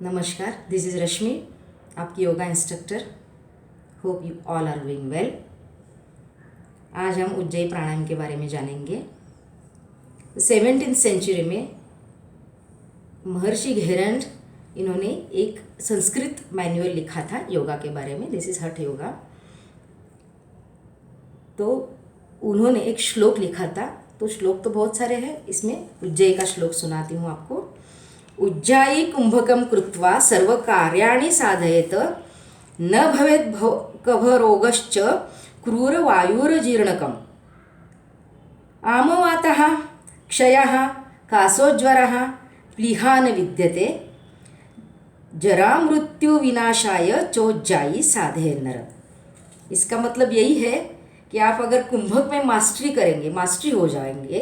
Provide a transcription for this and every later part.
नमस्कार, this is Rashmi, आपकी yoga instructor. Hope you all are doing well. आज हम उज्जयी प्राणायाम के बारे में जानेंगे। 17th सेंचुरी में महर्षि घेरंड इन्होंने एक संस्कृत मैनुअल लिखा था योगा के बारे में। दिस इज़ हठ योगा। तो उन्होंने एक श्लोक लिखा था। तो श्लोक तो बहुत सारे हैं, इसमें उज्जयी का श्लोक सुनाती हूँ आपको। उज्जायी कुंभकं कृत्वा सर्वकार्याणि साधयेत न भवेत् कफरोगश्च क्रूरवायुर्जीर्णकम् आमवातः क्षयः कासोज्वरः प्लीहा न विद्यते जरामृत्युविनाशाय चोज्जायी साधे नर। इसका मतलब यही है कि आप अगर कुंभक में मास्टरी करेंगे, मास्टरी हो जाएंगे,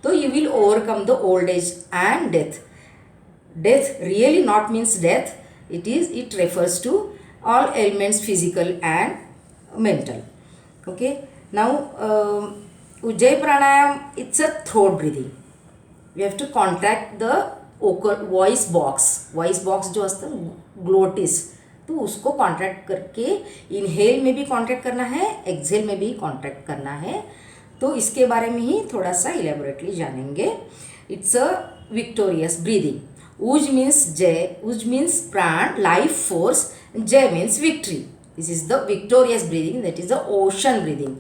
तो you will overcome the old age and death. Death really not means death. It refers to all ailments, physical and mental. Okay. Now Ujjayi pranayam, it's a throat breathing. We have to contract the voice box. Voice box जो असतं glottis, तो उसको contract करके inhale में भी contract करना है, exhale में भी कॉन्ट्रैक्ट करना है। तो इसके बारे में ही थोड़ा सा इलेबोरेटली जानेंगे। It's a victorious breathing. Uj means Jay, Uj means Pran, life force, Jay means victory. This is the victorious breathing, that is the ocean breathing.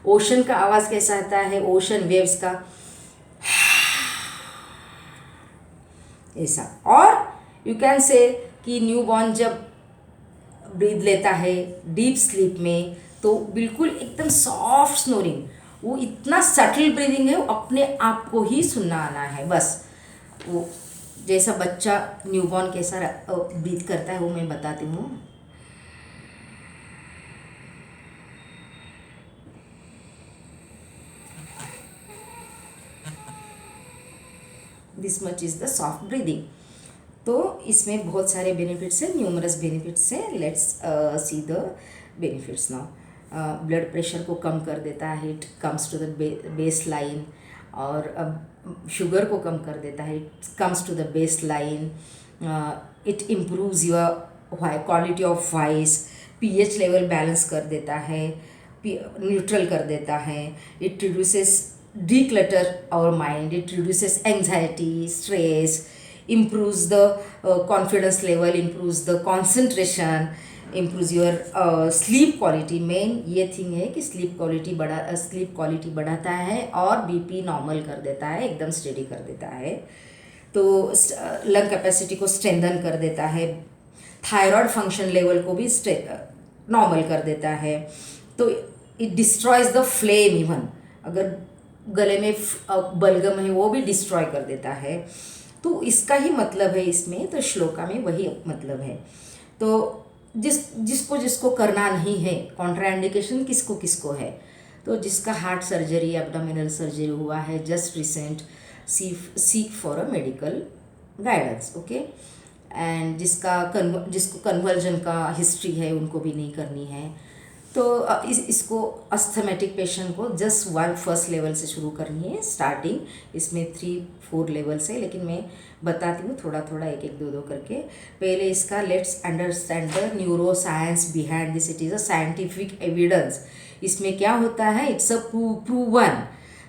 Ocean का आवाज़ कैसा आता है? Ocean waves का ऐसा। और you can say कि newborn जब ब्रीथ लेता है डीप स्लीप में, तो बिल्कुल एकदम सॉफ्ट स्नोरिंग, वो इतना सटल ब्रीदिंग है, वो अपने आप को ही सुनना आना है बस। वो जैसा बच्चा न्यूबॉर्न कैसा ब्रीथ करता है वो मैं बताती हूँ। This much is the soft breathing. तो इसमें बहुत सारे बेनिफिट्स हैं, न्यूमरस बेनिफिट्स हैं। Let's see the benefits now. Blood pressure को कम कर देता है, it comes to the base line. और अब शुगर को कम कर देता है, it comes to the base line. It improves your quality of voice, pH level balance कर देता है, न्यूट्रल कर देता है। It reduces declutter our mind, it reduces anxiety, stress, improves the confidence level, improves the concentration, improves your sleep quality. Main ये thing है कि sleep quality बढ़ाता है और बीपी नॉर्मल कर देता है, एकदम स्टेडी कर देता है। तो लंग कैपेसिटी को स्ट्रेंथन कर देता है, थायराइड फंक्शन लेवल को भी नॉर्मल कर देता है। तो it destroys the flame, even अगर गले में बलगम है वो भी डिस्ट्रॉय कर देता है। तो इसका ही मतलब है इसमें, तो श्लोका में वही मतलब है। तो जिसको करना नहीं है, कॉन्ट्राइंडिकेशन किसको किसको है, तो जिसका हार्ट सर्जरी, एब्डोमिनल सर्जरी हुआ है just recent, seek for a medical guidance. Okay. And जिसको कन्वर्जन का हिस्ट्री है उनको भी नहीं करनी है। तो इसको अस्थमेटिक पेशेंट को जस्ट फर्स्ट लेवल से शुरू करनी है, स्टार्टिंग। इसमें 3-4 लेवल्स है, लेकिन मैं बताती हूँ थोड़ा थोड़ा, एक एक दो करके। पहले इसका let's understand the neuro science behind this. It is a scientific evidence. इसमें क्या होता है, इट्स अ प्रूवन।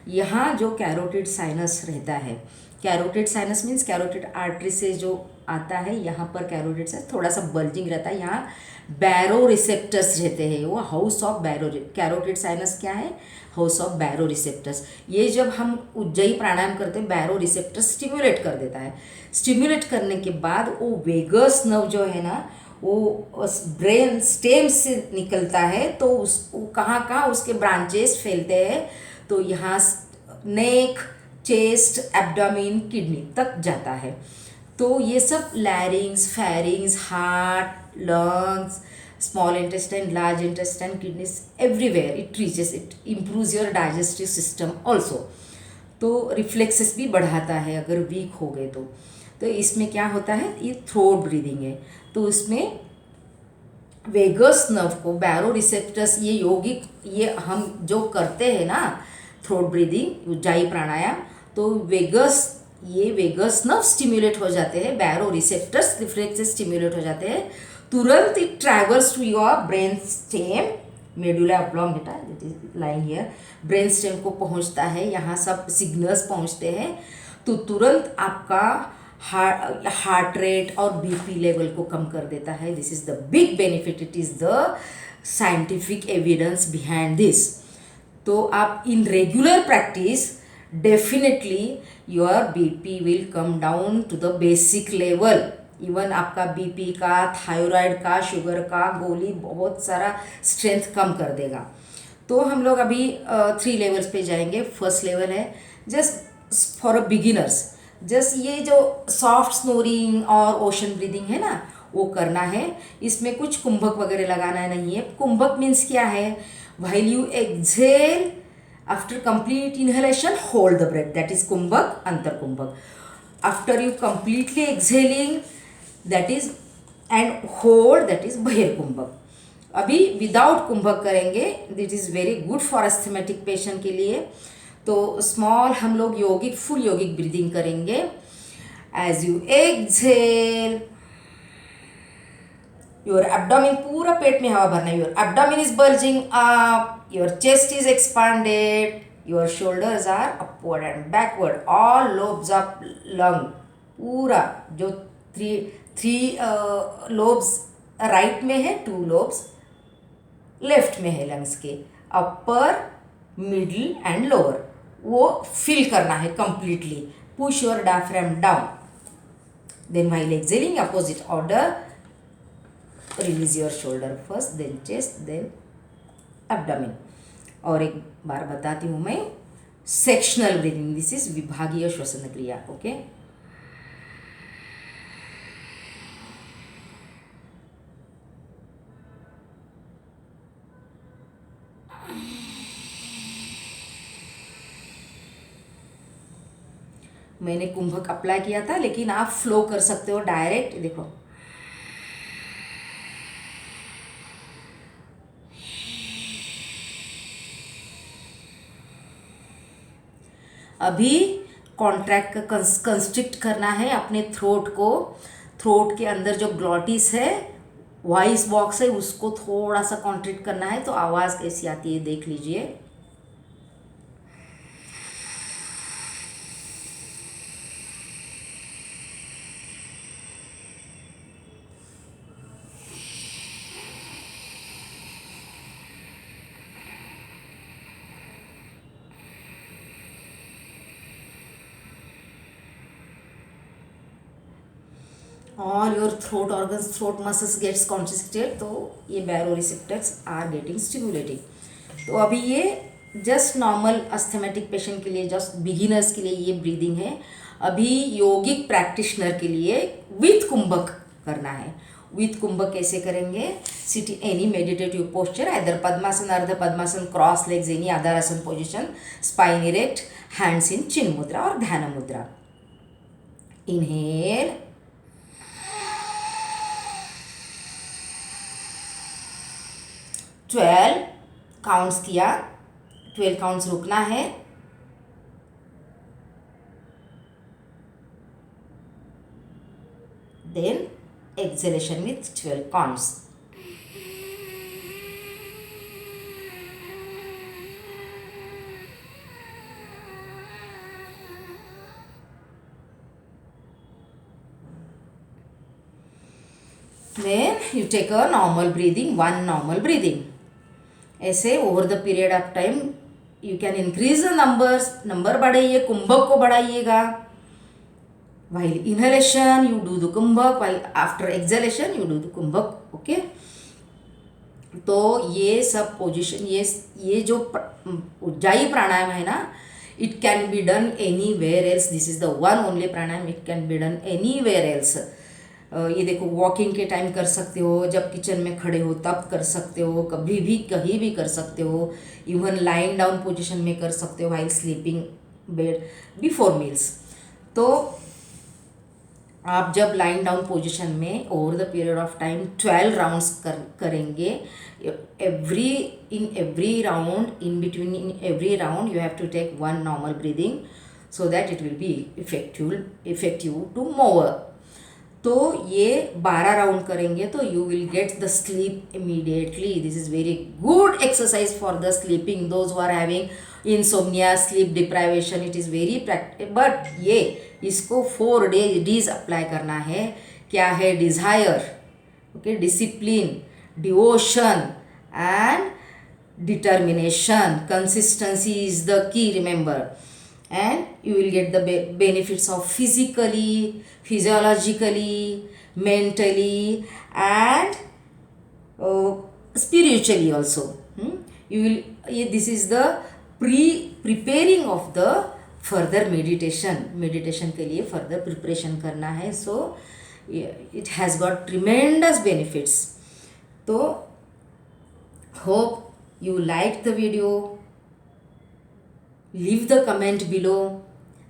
यहाँ जो कैरोटिड साइनस रहता है, carotid sinus means carotid artery से जो आता है, यहाँ पर कैरोटिड साइनस थोड़ा सा बल्जिंग रहता है, यहाँ बैरो रिसेप्टर्स रहते हैं, वो house of baro. Carotid sinus क्या है? House of baro receptors. ये जब हम उज्जयी प्राणायाम करते हैं, बैरो रिसेप्टर्स स्टिम्युलेट कर देता है। स्टिम्युलेट करने के बाद वो वेगस नर्व जो है ना, वो ब्रेन स्टेम से निकलता है, तो उसको कहाँ उसके ब्रांचेस फैलते हैं। तो यहाँ नेक, चेस्ट, एब्डोमिन, किडनी तक जाता है। तो ये सब लैरिंग्स, pharynx, heart, lungs, small intestine, large intestine, kidneys, everywhere it reaches. It improves your digestive system also. तो रिफ्लेक्सेस भी बढ़ाता है अगर वीक हो गए तो इसमें क्या होता है, ये थ्रोट ब्रीदिंग है। तो इसमें वेगस नर्व को, बैरो रिसेप्टर्स, ये योगिक, ये हम जो करते हैं ना थ्रोट ब्रीदिंग, उज्जायी प्राणायाम, तो वेगस ये वेगस नर्व स्टिम्युलेट हो जाते हैं, बैरो रिसेप्टर्स रिफ्लेक्स से स्टिम्युलेट हो जाते हैं, तुरंत it travels to your brain stem, medulla oblongata that is lying here, brain stem को पहुंचता है, यहाँ सब सिग्नल्स पहुंचते हैं, तो तुरंत आपका हार्ट रेट और बीपी लेवल को कम कर देता है. This is the big benefit, it is the scientific evidence behind this. तो आप in regular practice definitely your BP will come down to the basic level. Even आपका बीपी का, थायराइड का, शुगर का गोली बहुत सारा स्ट्रेंथ कम कर देगा. तो हम लोग अभी 3 लेवल्स पे जाएंगे. फर्स्ट लेवल है just for a beginners, just ये जो सॉफ्ट स्नोरिंग और ओशन ब्रीदिंग है ना, वो करना है. इसमें कुछ कुंभक वगैरह लगाना नहीं है. कुंभक मीन्स क्या है? While you exhale after complete inhalation hold the breath, that is kumbhak, antar kumbhak. After you completely exhaling that is and hold, that is bahir kumbhak. अभी विदाउट कुंभक करेंगे, this is very good for asthmatic patient के लिए. तो स्मॉल हम लोग योगिक, फुल योगिक ब्रीदिंग करेंगे. As you exhale, your abdomen, पूरा पेट में हवा भरना है. Your abdomen is bulging up, your chest is expanded, your shoulders are upward and backward, all lobes of lung, पूरा जो थ्री लोब्स राइट में है, 2 लोब्स लेफ्ट में है लंग्स के, अपर, मिडिल एंड लोअर, वो फिल करना है completely. Push your diaphragm down. Then while exhaling opposite order, release your shoulder first, then chest, then abdomen. और एक बार बताती हूँ मैं, सेक्शनल ब्रीदिंग, दिस इज विभागीय श्वसन क्रिया. ओके, मैंने कुंभक अप्लाई किया था, लेकिन आप फ्लो कर सकते हो डायरेक्ट. देखो, अभी कॉन्ट्रैक्ट कंस्ट्रिक्ट करना है अपने थ्रोट को. थ्रोट के अंदर जो ग्लॉटिस है, वॉइस बॉक्स है, उसको थोड़ा सा कॉन्ट्रैक्ट करना है. तो आवाज़ कैसी आती है देख लीजिए. all your throat organs, throat muscles gets constricted, तो ये baroreceptors are getting stimulating. तो अभी ये जस्ट नॉर्मल अस्थमेटिक पेशेंट के लिए, जस्ट बिगिनर्स के लिए ये ब्रीदिंग है. अभी योगिक प्रैक्टिशनर के लिए विथ कुंभक करना है. विथ कुंभक कैसे करेंगे? Sit in any meditative posture, either padmasan, ardha padmasan, cross legs, any adharasan position, spine erect, hands in chin mudra और ध्यान मुद्रा. इनहेल, 12 काउंट्स किया, 12 काउंट्स रुकना है. Then exhalation with 12 counts. Then you take a normal breathing, one normal breathing. ऐसे over the period of time you can increase the number बढ़ाइए, कुंभक को बढ़ाइएगा. while inhalation you do the kumbhak, while after exhalation you do the kumbhak. Okay, तो ये सब position, ये जो उज्जाई प्राणायाम है ना, it can be done anywhere else. This is the one only pranayama, it can be done anywhere else. ये देखो, walking के टाइम कर सकते हो, जब किचन में खड़े हो तब कर सकते हो, कभी भी कहीं भी कर सकते हो. इवन लाइन डाउन पोजीशन में कर सकते हो, while sleeping bed, before meals. तो आप जब लाइन डाउन पोजीशन में over the period of time 12 rounds करेंगे, in every round, in between in every round you have to take one normal breathing. so that it will be effective to mower. तो ये 12 round करेंगे तो you will get the sleep immediately. This is very good exercise for the sleeping, those who are having insomnia, sleep deprivation. It is very practice, but ये इसको 4 days apply करना है. क्या है? Desire, okay, discipline, devotion and determination. Consistency is the key, remember, and you will get the benefits of physically, physiologically, mentally and spiritually also. You will, this is the preparing of the further meditation के लिए further preparation करना है. So it has got tremendous benefits. तो hope you liked the video. Leave the comment below.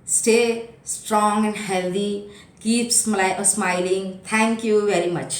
Stay strong and healthy. Keep smiling. Thank you very much.